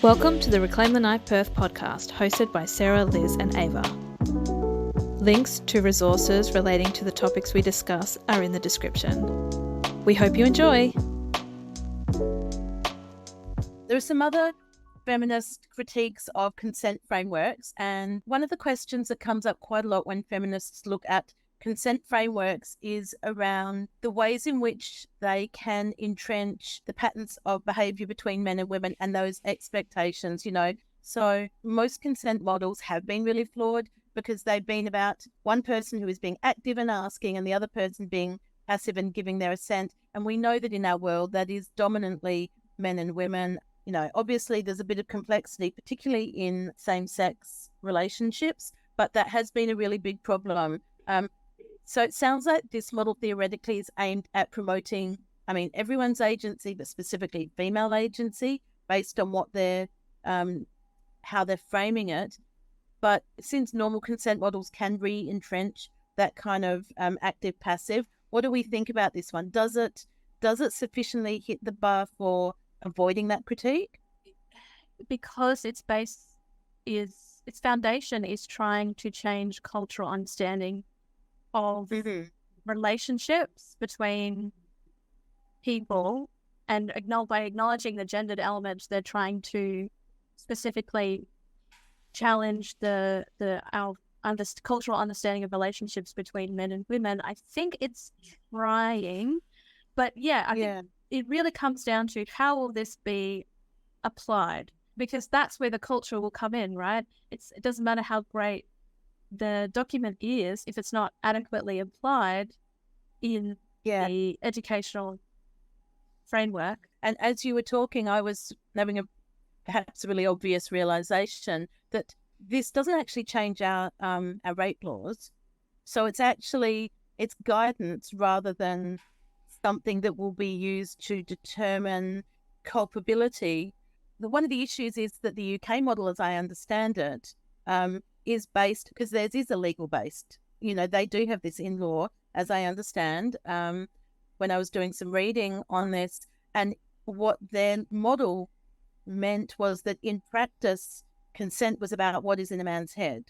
Welcome to the Reclaim the Night Perth podcast, hosted by Sarah, Liz and Ava. Links to resources relating to the topics we discuss are in the description. We hope you enjoy. There are some other feminist critiques of consent frameworks, and one of the questions that comes up quite a lot when feminists look at consent frameworks is around the ways in which they can entrench the patterns of behaviour between men and women and those expectations, So most consent models have been really flawed because they've been about one person who is being active and asking and the other person being passive and giving their assent. And we know that in our world that is dominantly men and women. Obviously there's a bit of complexity, particularly in same-sex relationships, but that has been a really big problem. So it sounds like this model theoretically is aimed at promoting, everyone's agency, but specifically female agency, based on what they're, how they're framing it. But since normal consent models can re-entrench that kind of active-passive, what do we think about this one? Does it sufficiently hit the bar for avoiding that critique? Because its foundation is trying to change cultural understanding of relationships between people, and by acknowledging the gendered elements, they're trying to specifically challenge our cultural understanding of relationships between men and women. I think it's trying, but I think it really comes down to how will this be applied, because that's where the culture will come in, right? It doesn't matter how great the document is if it's not adequately applied in the educational framework. And as you were talking, I was having perhaps a really obvious realization that this doesn't actually change our rape laws. So it's guidance rather than something that will be used to determine culpability. One of the issues is that the UK model, as I understand it, is based, because theirs is illegal based. They do have this in law, as I understand, when I was doing some reading on this. And what their model meant was that in practice, consent was about what is in a man's head,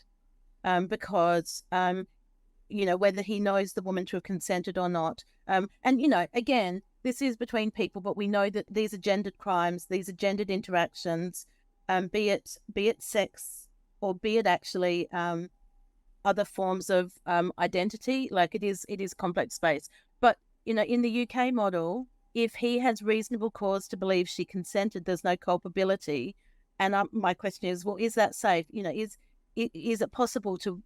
because, whether he knows the woman to have consented or not. And, again, this is between people, but we know that these are gendered crimes, these are gendered interactions, be it sex, or be it actually other forms of identity. Like it is complex space. But, in the UK model, if he has reasonable cause to believe she consented, there's no culpability. And my question is, well, is that safe? Is it possible to,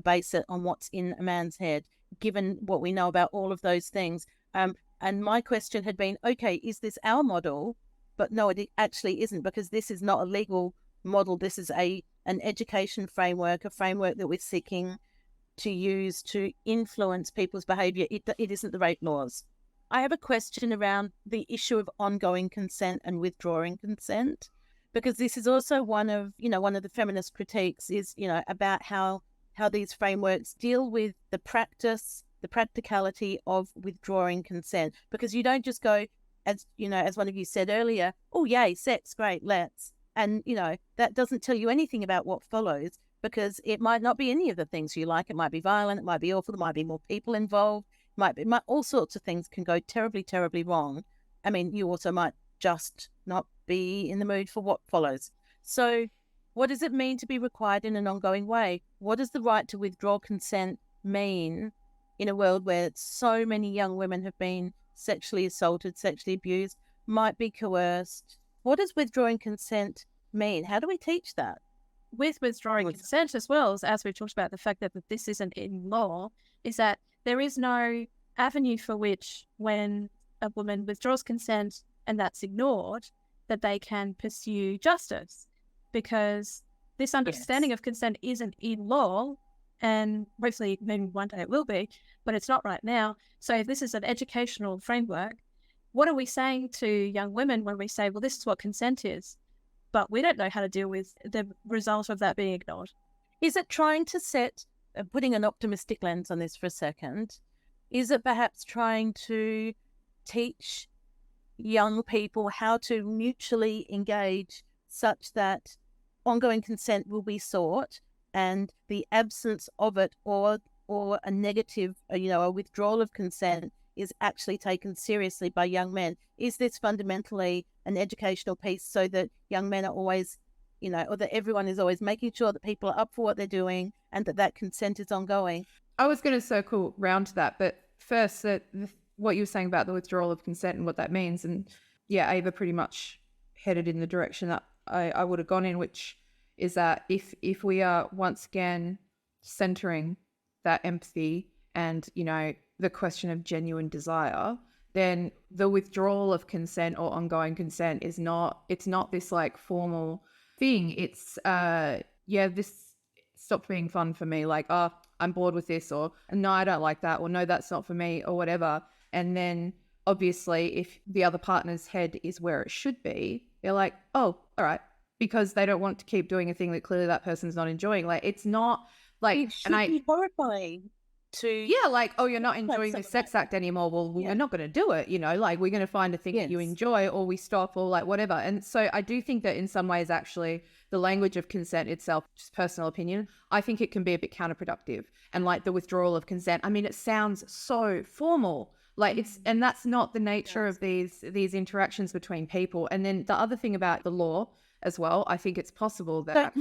base it on what's in a man's head, given what we know about all of those things? And my question had been, okay, is this our model? But no, it actually isn't, because this is not a legal model. This is an education framework, a framework that we're seeking to use to influence people's behaviour. It isn't the rape laws. I have a question around the issue of ongoing consent and withdrawing consent, because this is also one of the feminist critiques is, about how these frameworks deal with the practicality of withdrawing consent, because you don't just go, as one of you said earlier, oh yay, sex, great, let's. And, that doesn't tell you anything about what follows, because it might not be any of the things you like. It might be violent, it might be awful, there might be more people involved, all sorts of things can go terribly, terribly wrong. You also might just not be in the mood for what follows. So what does it mean to be required in an ongoing way? What does the right to withdraw consent mean in a world where so many young women have been sexually assaulted, sexually abused, might be coerced? What does withdrawing consent mean? How do we teach that? With withdrawing consent as well, as we've talked about, the fact that this isn't in law, is that there is no avenue for which, when a woman withdraws consent and that's ignored, that they can pursue justice, because this understanding of consent isn't in law, and hopefully maybe one day it will be, but it's not right now. So if this is an educational framework, what are we saying to young women when we say, well, this is what consent is, but we don't know how to deal with the result of that being ignored? Is it trying to set, putting an optimistic lens on this for a second, is it perhaps trying to teach young people how to mutually engage such that ongoing consent will be sought, and the absence of it or a negative, a withdrawal of consent is actually taken seriously by young men? Is this fundamentally an educational piece so that young men are always, or that everyone is always making sure that people are up for what they're doing and that consent is ongoing? I was going to circle round to that, but first, what you were saying about the withdrawal of consent and what that means, and yeah, Ava pretty much headed in the direction that I would have gone in, which is that if we are once again centering that empathy and, the question of genuine desire, then the withdrawal of consent or ongoing consent it's not this like formal thing. It's this stopped being fun for me, like, oh, I'm bored with this, or no, I don't like that, or no, that's not for me, or whatever. And then obviously if the other partner's head is where it should be, they're like, oh, all right, because they don't want to keep doing a thing that clearly that person's not enjoying. Like, it's not like, it should be horrifying to like, oh, you're not enjoying the sex act anymore, well, we're not going to do it, like, we're going to find a thing that you enjoy, or we stop, or like whatever. And so I do think that in some ways, actually, the language of consent itself, just personal opinion, I think it can be a bit counterproductive. And like the withdrawal of consent, I mean, it sounds so formal, like and that's not the nature of these interactions between people. And then the other thing about the law as well, I think it's possible that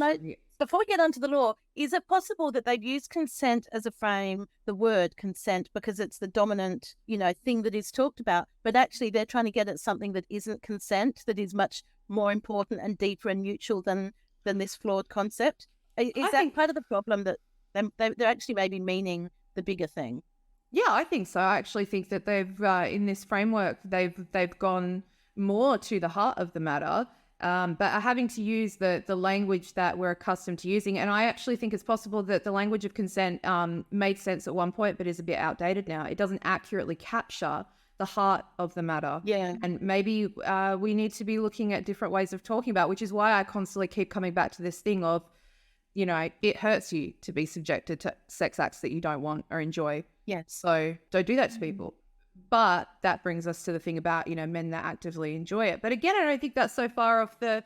before we get onto the law, is it possible that they've used consent as a frame, the word consent, because it's the dominant, thing that is talked about, but actually they're trying to get at something that isn't consent, that is much more important and deeper and mutual than this flawed concept? Is that part of the problem, that they're actually maybe meaning the bigger thing? Yeah, I think so. I actually think that they've in this framework, they've gone more to the heart of the matter. But are having to use the language that we're accustomed to using. And I actually think it's possible that the language of consent made sense at one point, but is a bit outdated now. It doesn't accurately capture the heart of the matter. Yeah. And maybe we need to be looking at different ways of talking about, which is why I constantly keep coming back to this thing of, it hurts you to be subjected to sex acts that you don't want or enjoy. Yeah. So don't do that to people. But that brings us to the thing about, men that actively enjoy it. But again, I don't think that's so far off the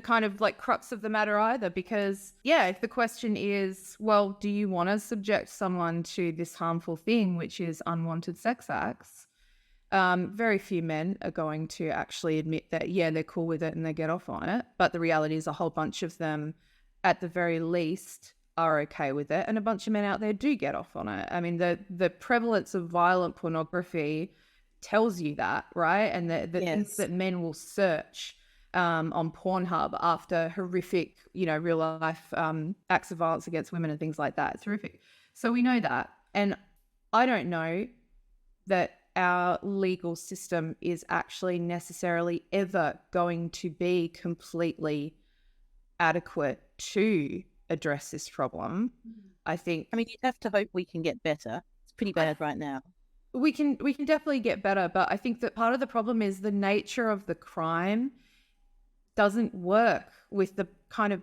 kind of like crux of the matter either, because if the question is, well, do you want to subject someone to this harmful thing, which is unwanted sex acts? Very few men are going to actually admit that, they're cool with it and they get off on it. But the reality is a whole bunch of them, at the very least, are okay with it, and a bunch of men out there do get off on it. I mean, the prevalence of violent pornography tells you that, right? And the things that men will search on Pornhub after horrific, real life acts of violence against women and things like that. It's horrific. So we know that. And I don't know that our legal system is actually necessarily ever going to be completely adequate to address this problem. I mean, you'd have to hope we can get better. It's pretty bad right now. We can definitely get better, but I think that part of the problem is the nature of the crime doesn't work with the kind of,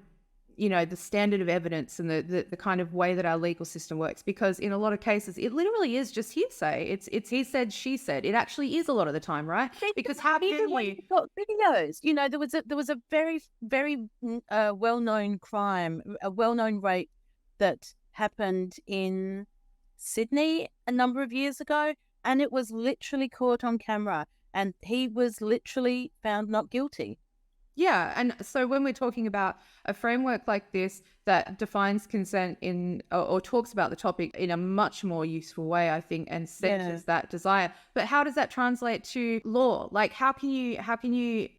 the standard of evidence and the kind of way that our legal system works, because in a lot of cases it literally is just hearsay. It's he said, she said. It actually is a lot of the time, right? Because how can you got videos? There was a very, very well-known crime, a well-known rape that happened in Sydney a number of years ago, and it was literally caught on camera, and he was literally found not guilty. Yeah, and so when we're talking about a framework like this that defines consent or talks about the topic in a much more useful way, I think, and centers that desire. But how does that translate to law? Like, how can you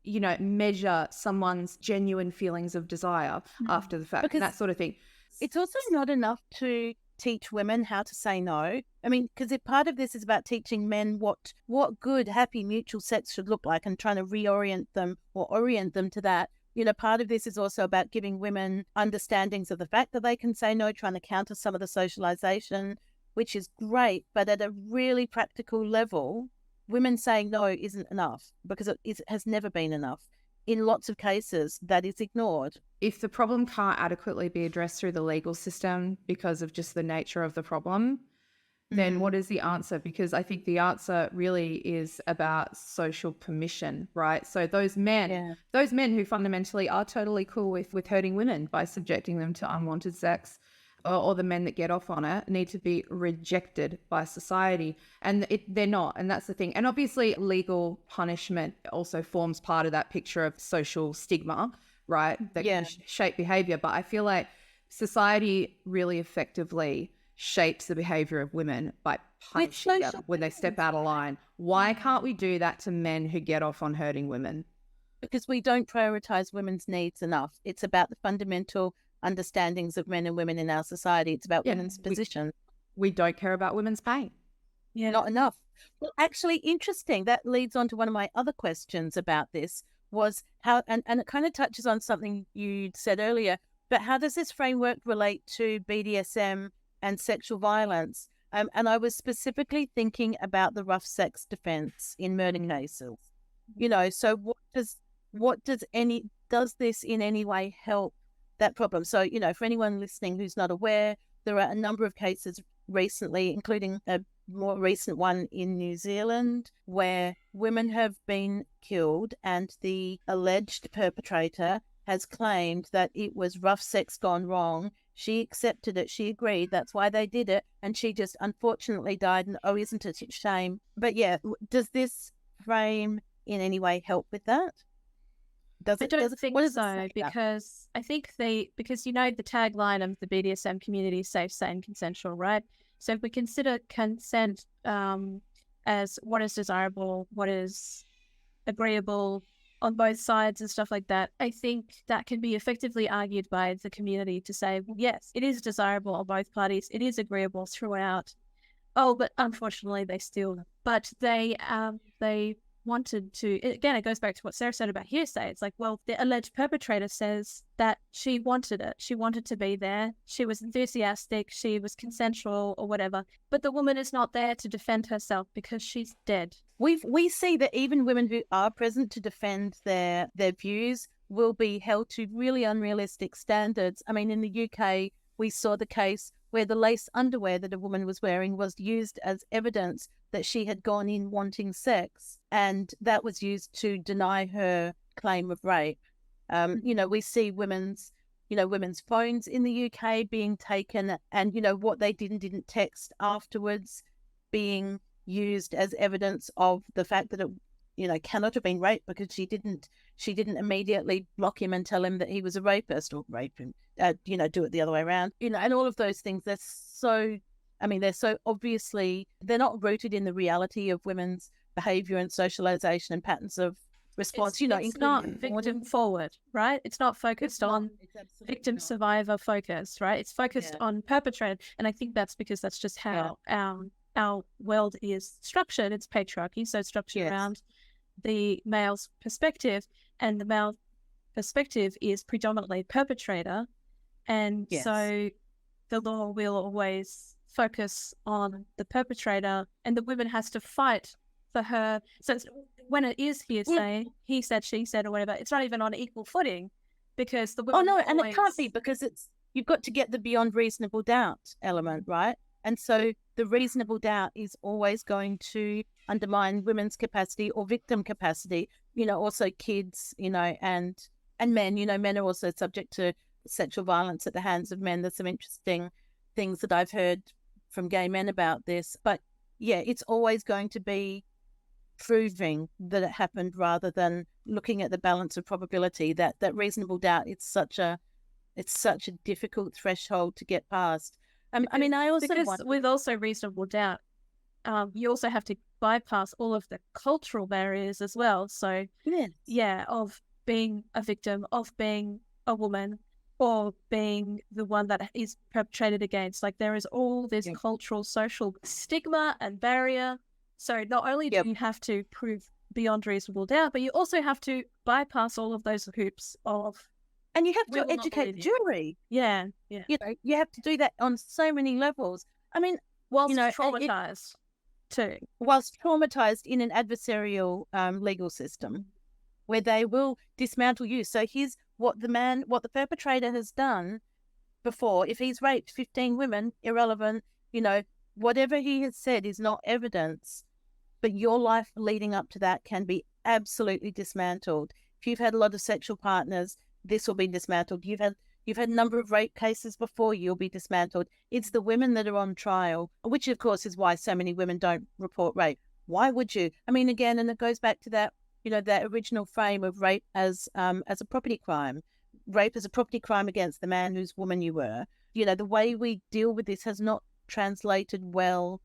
measure someone's genuine feelings of desire after the fact, and that sort of thing? It's also not enough to teach women how to say no. I mean, because if part of this is about teaching men what good, happy, mutual sex should look like, and trying to reorient them or orient them to that, part of this is also about giving women understandings of the fact that they can say no, trying to counter some of the socialization, which is great. But at a really practical level, women saying no isn't enough, because it has never been enough. In lots of cases, that is ignored. If the problem can't adequately be addressed through the legal system because of just the nature of the problem, then what is the answer? Because I think the answer really is about social permission, right? So those men who fundamentally are totally cool with hurting women by subjecting them to unwanted sex, or the men that get off on it, need to be rejected by society. And they're not. And that's the thing. And obviously legal punishment also forms part of that picture of social stigma, right? That can shape behavior. But I feel like society really effectively shapes the behavior of women by punishing them when they step out of line. Why can't we do that to men who get off on hurting women? Because we don't prioritise women's needs enough. It's about the fundamental understandings of men and women in our society. It's about women's position. We don't care about women's pain. Yeah, not enough. Well, actually, interesting. That leads on to one of my other questions about this, was how, and it kind of touches on something you said earlier, but how does this framework relate to BDSM and sexual violence? And I was specifically thinking about the rough sex defense in murder cases. You know, so does this in any way help that problem? So, you know, for anyone listening who's not aware, there are a number of cases recently, including a more recent one in New Zealand, where women have been killed and the alleged perpetrator has claimed that it was rough sex gone wrong. She accepted it. She agreed. That's why they did it. And she just unfortunately died. And oh, isn't it a shame? But yeah, does this frame in any way help with that? I don't think so, because I think because you know the tagline of the BDSM community is safe, sane, consensual, right? So if we consider consent as what is desirable, what is agreeable on both sides and stuff like that, I think that can be effectively argued by the community to say, well, yes, it is desirable on both parties, it is agreeable throughout. Oh, but unfortunately they wanted to, again, it goes back to what Sarah said about hearsay. It's like, well, the alleged perpetrator says that she wanted it. She wanted to be there. She was enthusiastic. She was consensual or whatever. But the woman is not there to defend herself because she's dead. We see that even women who are present to defend their views will be held to really unrealistic standards. I mean, in the UK, we saw the case where the lace underwear that a woman was wearing was used as evidence that she had gone in wanting sex, and that was used to deny her claim of rape. You know, we see women's phones in the UK being taken, and, you know, what they did and didn't text afterwards being used as evidence of the fact that it, you know, cannot have been rape, because she didn't immediately block him and tell him that he was a rapist, or rape him, you know, do it the other way around, you know, and all of those things. They're so obviously, they're not rooted in the reality of women's behaviour and socialisation and patterns of response. It's not victim forward, right? It's not focused on victim survivor focus, right? It's focused on perpetrator. And I think that's because that's just how our world is structured. It's patriarchy, so it's structured around the male's perspective, and the male perspective is predominantly perpetrator. And so the law will always focus on the perpetrator, and the woman has to fight for her. So when it is hearsay, he said, she said, or whatever, it's not even on equal footing, because the woman and it can't be, because you've got to get the beyond reasonable doubt element, right? And so the reasonable doubt is always going to undermine women's capacity or victim capacity, you know, also kids, you know, and men. You know, men are also subject to sexual violence at the hands of men. There's some interesting things that I've heard from gay men about this. But yeah, it's always going to be proving that it happened rather than looking at the balance of probability. That reasonable doubt, it's such a difficult threshold to get past. I mean, I also with also reasonable doubt, you also have to bypass all of the cultural barriers as well. So of being a victim, of being a woman, or being the one that is perpetrated against. Like, there is all this cultural, social stigma and barrier. So not only do you have to prove beyond reasonable doubt, but you also have to bypass all of those hoops of. And you have to educate the jury. Yeah. You know, you have to do that on so many levels. I mean, whilst traumatized too. Whilst traumatized in an adversarial legal system, where they will dismantle you. So here's what the perpetrator has done before. If he's raped 15 women, irrelevant, you know, whatever he has said is not evidence, but your life leading up to that can be absolutely dismantled. If you've had a lot of sexual partners, this will be dismantled. You've had a number of rape cases before, you'll be dismantled. It's the women that are on trial, which of course is why so many women don't report rape. Why would you? I mean, again, and it goes back to that, that original frame of rape as a property crime. Rape as a property crime against the man whose woman you were. The way we deal with this has not translated well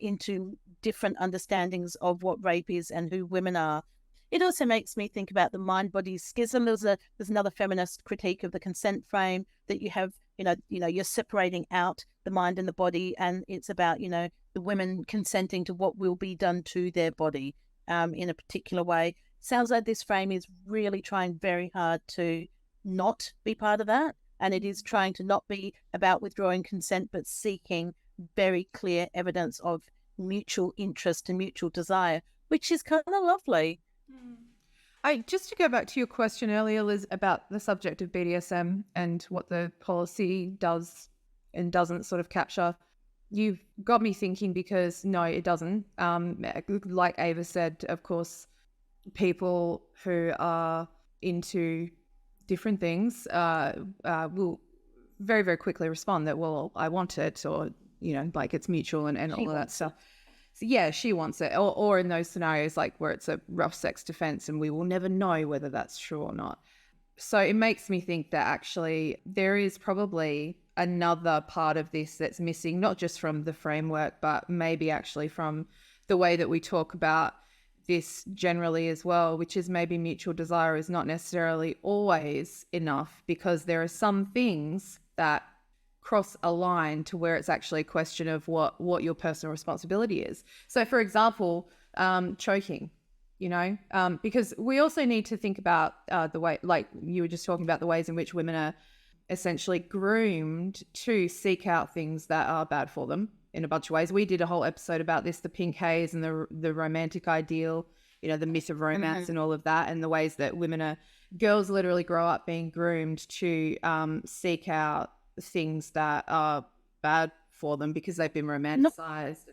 into different understandings of what rape is and who women are. It also makes me think about the mind-body schism. There's another feminist critique of the consent frame that you have, you're separating out the mind and the body, and it's about, the women consenting to what will be done to their body in a particular way. Sounds like this frame is really trying very hard to not be part of that, and it is trying to not be about withdrawing consent, but seeking very clear evidence of mutual interest and mutual desire, which is kind of lovely. Just to go back to your question earlier, Liz, about the subject of BDSM and what the policy does and doesn't sort of capture, you've got me thinking, because no, it doesn't. Like Ava said, of course, people who are into different things will very, very quickly respond that, well, I want it, or, like it's mutual and all of that stuff. So yeah, she wants it. Or in those scenarios, like where it's a rough sex defense and we will never know whether that's true or not. So it makes me think that actually there is probably another part of this that's missing, not just from the framework, but maybe actually from the way that we talk about this generally as well, which is maybe mutual desire is not necessarily always enough, because there are some things that cross a line to where it's actually a question of what your personal responsibility is. So for example, choking, because we also need to think about the way, like you were just talking about, the ways in which women are essentially groomed to seek out things that are bad for them in a bunch of ways. We did a whole episode about this, the pink haze and the romantic ideal, the myth of romance and all of that, and the ways that girls literally grow up being groomed to seek out things that are bad for them because they've been romanticized.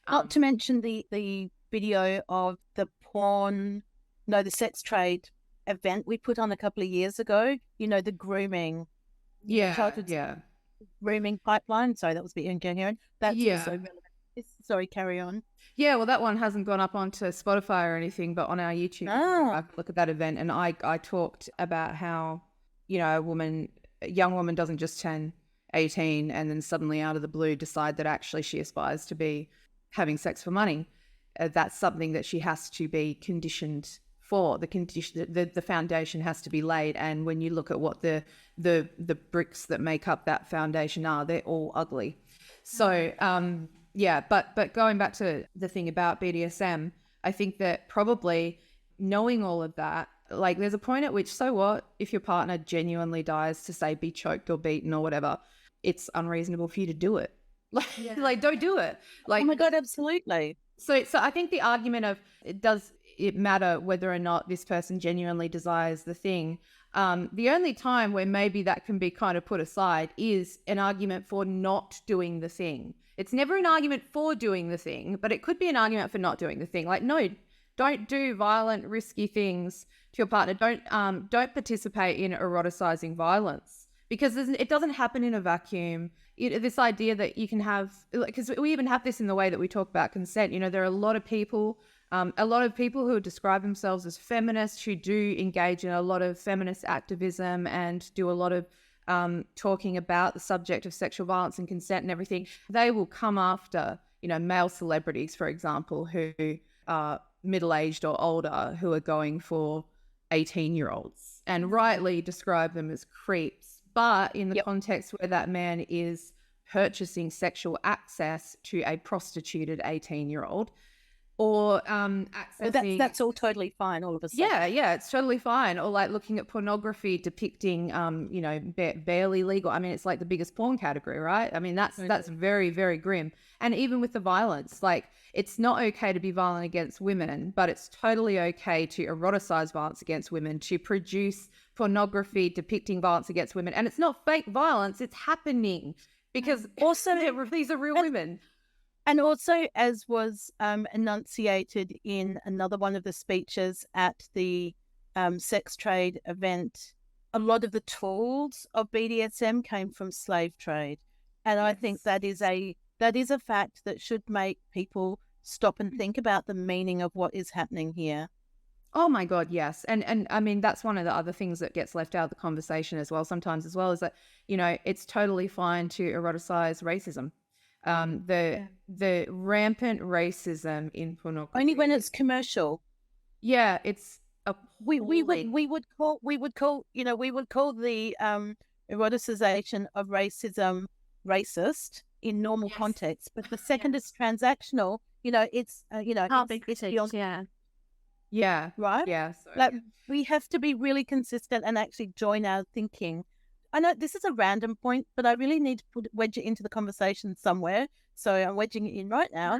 Not to mention the video of the sex trade event we put on a couple of years ago, the grooming. Grooming pipeline. Sorry, that was a bit incoherent. That's also relevant. Sorry, carry on. Yeah, well, that one hasn't gone up onto Spotify or anything, but on our YouTube, I look at that event, and I talked about how, a young woman doesn't just turn 18 and then suddenly out of the blue decide that actually she aspires to be having sex for money. That's something that she has to be conditioned for. The foundation has to be laid, and when you look at what the bricks that make up that foundation are, they're all ugly. So but going back to the thing about BDSM, I think that probably knowing all of that, like there's a point at which, so what if your partner genuinely dies to, say, be choked or beaten or whatever, it's unreasonable for you to do it. Like don't do it. Like, oh my God, absolutely. So I think the argument of does it matter whether or not this person genuinely desires the thing, the only time where maybe that can be kind of put aside is an argument for not doing the thing. It's never an argument for doing the thing, but it could be an argument for not doing the thing. Like, no, don't do violent, risky things to your partner. Don't participate in eroticizing violence, because it doesn't happen in a vacuum. This idea that you can have, because we even have this in the way that we talk about consent. There are a lot of people who describe themselves as feminists, who do engage in a lot of feminist activism and do a lot of talking about the subject of sexual violence and consent and everything. They will come after, male celebrities, for example, who are middle-aged or older, who are going for 18-year-olds, and rightly describe them as creeps. But in the context where that man is purchasing sexual access to a prostituted 18-year-old, or accessing... That's all totally fine, all of a sudden. Yeah, it's totally fine. Or like looking at pornography depicting, barely legal. I mean, it's like the biggest porn category, right? I mean, that's very, very grim. And even with the violence, like, it's not okay to be violent against women, but it's totally okay to eroticize violence against women, to produce pornography depicting violence against women. And it's not fake violence, it's happening, because also these are real women. And also, as was enunciated in another one of the speeches at the sex trade event, a lot of the tools of BDSM came from slave trade. And I think that is a fact that should make people stop and think about the meaning of what is happening here. Oh my God, yes. And I mean, that's one of the other things that gets left out of the conversation as well sometimes as well, is that, you know, it's totally fine to eroticize racism. The rampant racism in pornography. Only when it's commercial. Yeah, it's we would call the eroticization of racism racist in normal context, but the second it's transactional, it's it's beyond. Yeah. Right? Yeah. Like, we have to be really consistent and actually join our thinking. I know this is a random point, but I really need to wedge it into the conversation somewhere. So I'm wedging it in right now.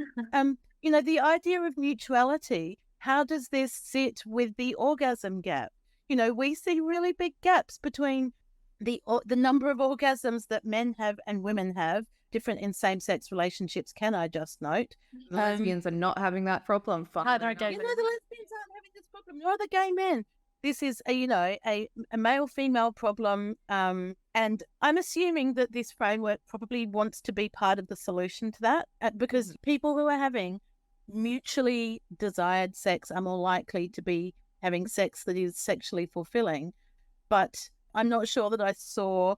The idea of mutuality, how does this sit with the orgasm gap? We see really big gaps between the number of orgasms that men have and women have, different in same-sex relationships, can I just note. Lesbians are not having that problem. The lesbians aren't having this problem, nor the gay men. This is a male-female problem, and I'm assuming that this framework probably wants to be part of the solution to that, because people who are having mutually desired sex are more likely to be having sex that is sexually fulfilling. But I'm not sure that I saw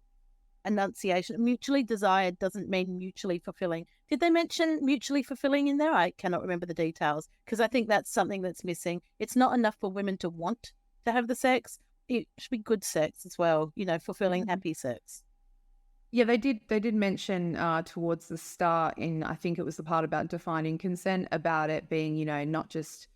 enunciation. Mutually desired doesn't mean mutually fulfilling. Did they mention mutually fulfilling in there? I cannot remember the details, because I think that's something that's missing. It's not enough for women to want to have the sex. It should be good sex as well, fulfilling, happy sex. Yeah, they did mention towards the start in, I think it was the part about defining consent, about it being, not just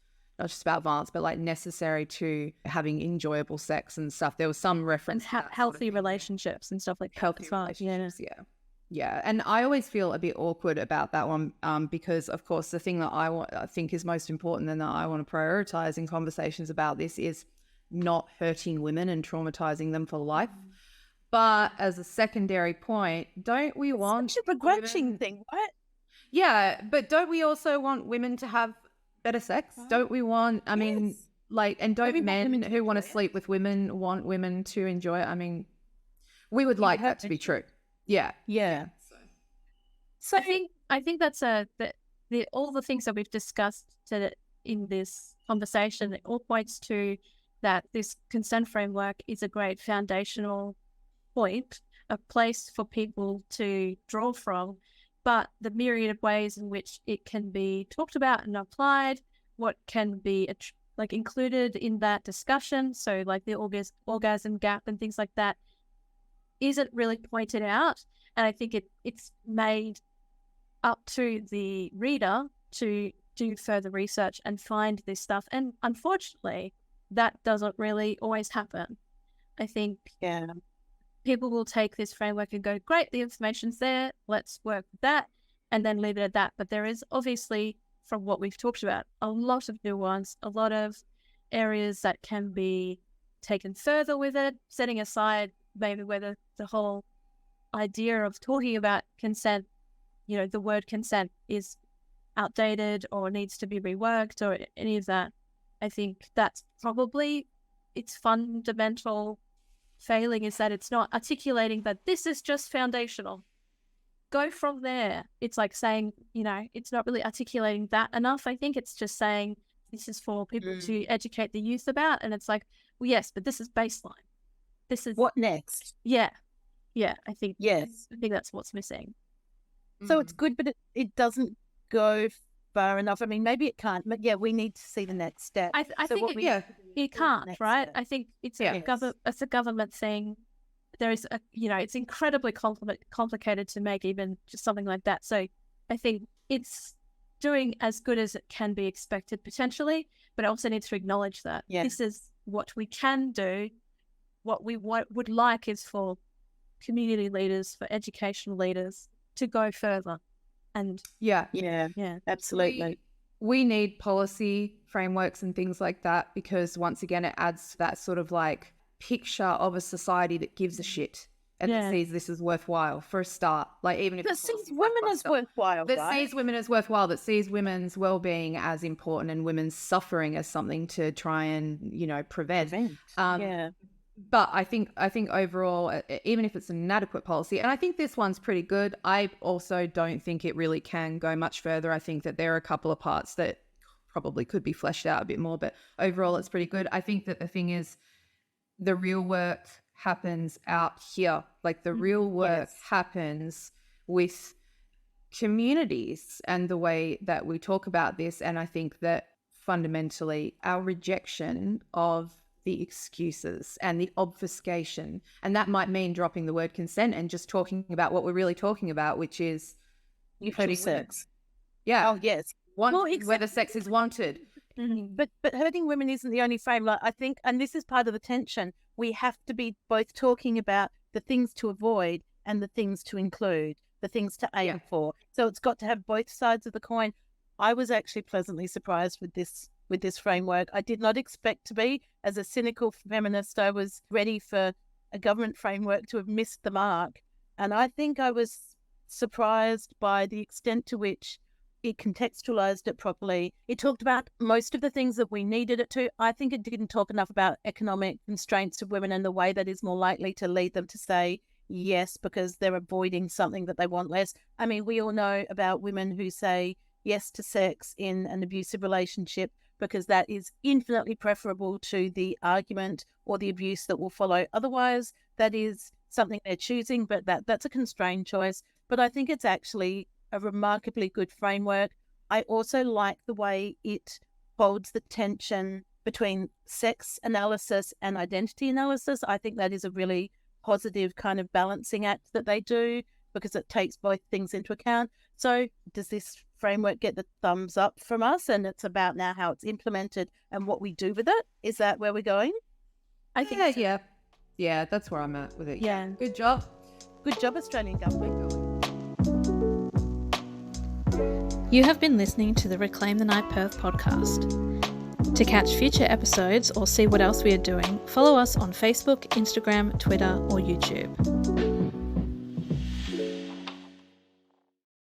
about violence, but like necessary to having enjoyable sex and stuff. There was some reference and healthy relationships and stuff like that. Healthy relationships, yeah. And I always feel a bit awkward about that one, because of course the thing that I think is most important and that I want to prioritize in conversations about this is not hurting women and traumatizing them for life. But as a secondary point, don't we want such a begrudging thing, right? Yeah, but don't we also want women to have better sex? Don't we want, I mean, and don't men who want to sleep with women want women to enjoy it? I mean, we would like that to be true. Yeah. So I think that's all the things that we've discussed in this conversation, it all points to that this consent framework is a great foundational point, a place for people to draw from, but the myriad of ways in which it can be talked about and applied, what can be included in that discussion, so like the orgasm gap and things like that, isn't really pointed out. And I think it's made up to the reader to do further research and find this stuff. And unfortunately, that doesn't really always happen. I think people will take this framework and go, great, the information's there, let's work with that, and then leave it at that. But there is obviously, from what we've talked about, a lot of nuance, a lot of areas that can be taken further with it, setting aside maybe whether the whole idea of talking about consent, the word consent is outdated or needs to be reworked or any of that. I think that's probably its fundamental failing, is that it's not articulating that this is just foundational. Go from there. It's like saying, it's not really articulating that enough. I think it's just saying this is for people to educate the youth about. And it's like, well, yes, but this is baseline. This is what next? Yeah. I think yes. I think that's what's missing. So it's good, but it doesn't go far enough. I mean, maybe it can't, but we need to see the next step. I think it can't, right? Step. I think it's a government thing. There is it's incredibly complicated to make even just something like that. So I think it's doing as good as it can be expected potentially, but it also needs to acknowledge that this is what we can do. What we would like is for community leaders, for educational leaders to go further. And yeah, absolutely. We need policy frameworks and things like that, because once again, it adds to that sort of like picture of a society that gives a shit and that sees this as worthwhile for a start. Like, even if that sees women as worthwhile, that sees women as worthwhile, that sees women's well-being as important and women's suffering as something to try and, you know, prevent. But I think overall, even if it's an inadequate policy, and I think this one's pretty good, I also don't think it really can go much further. I think that there are a couple of parts that probably could be fleshed out a bit more, but overall it's pretty good. I think that the thing is, the real work happens out here. Like, the real work happens with communities and the way that we talk about this. And I think that fundamentally our rejection of the excuses and the obfuscation, and that might mean dropping the word consent and just talking about what we're really talking about, which is hurting sex. Yeah. Oh, yes. Whether sex is wanted. But hurting women isn't the only frame. Like, I think, and this is part of the tension, we have to be both talking about the things to avoid and the things to include, the things to aim for. So it's got to have both sides of the coin. I was actually pleasantly surprised with this framework. I did not expect to be. As a cynical feminist, I was ready for a government framework to have missed the mark. And I think I was surprised by the extent to which it contextualized it properly. It talked about most of the things that we needed it to. I think it didn't talk enough about economic constraints of women and the way that is more likely to lead them to say yes because they're avoiding something that they want less. I mean, we all know about women who say yes to sex in an abusive relationship because that is infinitely preferable to the argument or the abuse that will follow. Otherwise, that is something they're choosing, but that's a constrained choice. But I think it's actually a remarkably good framework. I also like the way it holds the tension between sex analysis and identity analysis. I think that is a really positive kind of balancing act that they do because it takes both things into account. So does this framework get the thumbs up from us? And it's about now how it's implemented and what we do with it. Is that where we're going? I think so. Yeah, that's where I'm at with it. Yeah. Good job, Australian government. You have been listening to the Reclaim the Night Perth podcast. To catch future episodes or see what else we are doing, follow us on Facebook, Instagram, Twitter, or YouTube.